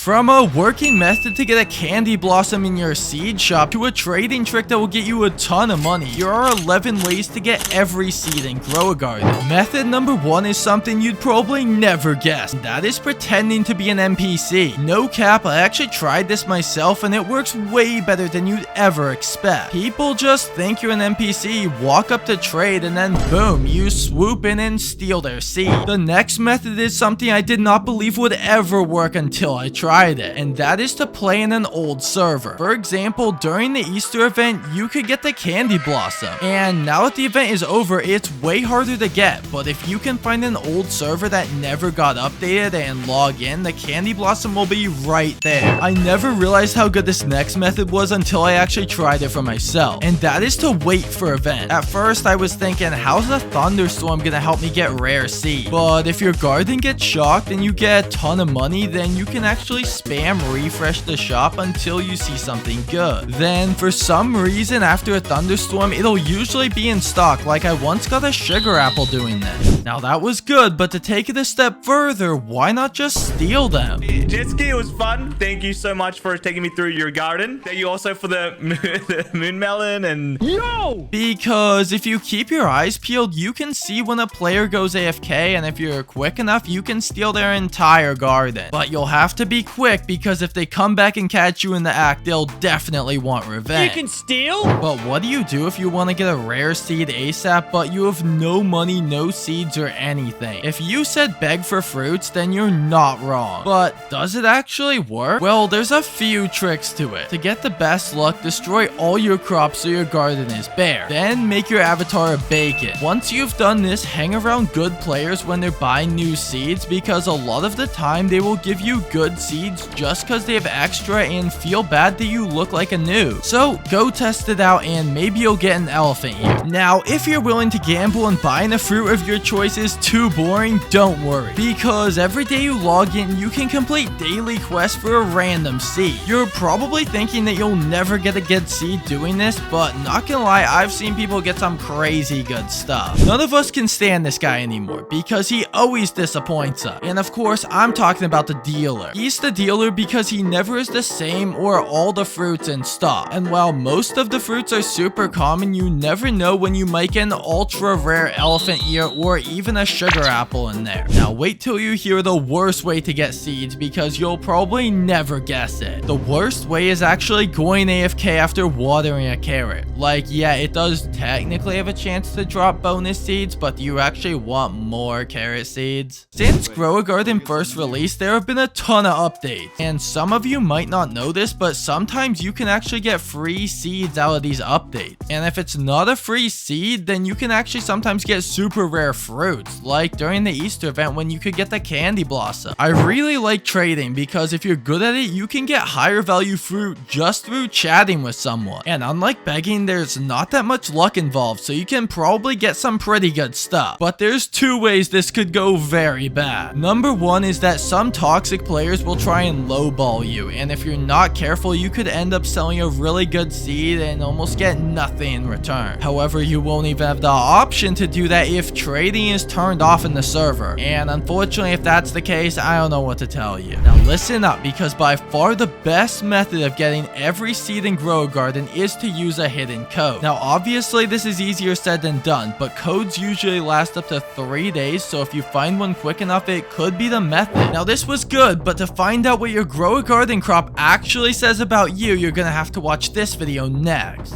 From a working method to get a candy blossom in your seed shop to a trading trick that will get you a ton of money, here are 11 ways to get every seed and grow a garden. Method number 1 is something you'd probably never guess. That is pretending to be an NPC. No cap, I actually tried this myself and it works way better than you'd ever expect. People just think you're an NPC, walk up to trade, and then boom, you swoop in and steal their seed. The next method is something I did not believe would ever work until I tried it, and that is to play in an old server. For example, during the Easter event, you could get the candy blossom, and now that the event is over, it's way harder to get, but if you can find an old server that never got updated and log in, the candy blossom will be right there. I never realized how good this next method was until I actually tried it for myself, and that is to wait for events. At first, I was thinking, how's a thunderstorm gonna help me get rare seed? But if your garden gets shocked and you get a ton of money, then you can actually spam refresh the shop until you see something good. Then, for some reason, after a thunderstorm, it'll usually be in stock, like I once got a sugar apple doing this. Now that was good, but to take it a step further, why not just steal them? Jetski, it was fun. Thank you so much for taking me through your garden. Thank you also for the moon melon and... Yo! Because if you keep your eyes peeled, you can see when a player goes AFK, and if you're quick enough, you can steal their entire garden. But you'll have to be quick, because if they come back and catch you in the act, they'll definitely want revenge. You can steal? But what do you do if you want to get a rare seed ASAP, but you have no money, no seeds, or anything? If you said beg for fruits, then you're not wrong. But does it actually work? Well, there's a few tricks to it. To get the best luck, destroy all your crops so your garden is bare. Then make your avatar a bacon. Once you've done this, hang around good players when they're buying new seeds, because a lot of the time they will give you good seeds just because they have extra and feel bad that you look like a noob. So go test it out and maybe you'll get an elephant ear. Now, if you're willing to gamble and buying a fruit of your choice is too boring, don't worry, because every day you log in, you can complete daily quests for a random seed. You're probably thinking that you'll never get a good seed doing this, but not gonna lie, I've seen people get some crazy good stuff. None of us can stand this guy anymore because he always disappoints us. And of course, I'm talking about the dealer. He's the dealer because he never is the same or all the fruits in stock. And while most of the fruits are super common, you never know when you might get an ultra rare elephant ear or even a sugar apple in there. Now wait till you hear the worst way to get seeds, because you'll probably never guess it. The worst way is actually going AFK after watering a carrot. Like, yeah, it does technically have a chance to drop bonus seeds, but do you actually want more carrot seeds? Since Grow a Garden first released, there have been a ton of updates, and some of you might not know this, but sometimes you can actually get free seeds out of these updates. And if it's not a free seed, then you can actually sometimes get super rare fruits, like during the Easter event when you could get the candy blossom. I really like trading because if you're good at it, you can get higher value fruit just through chatting with someone. And unlike begging, there's not that much luck involved, so you can probably get some pretty good stuff. But there's two ways this could go very bad. Number one is that some toxic players will try and lowball you, and if you're not careful, you could end up selling a really good seed and almost get nothing in return. However, you won't even have the option to do that if trading is turned off in the server, and unfortunately, if that's the case, I don't know what to tell you. Now listen up, because by far the best method of getting every seed in Grow a Garden is to use a hidden code. Now obviously this is easier said than done, but codes usually last up to 3 days, so if you find one quick enough, it could be the method. Now this was good, but to find out what your Grow a Garden crop actually says about you, you're gonna have to watch this video next.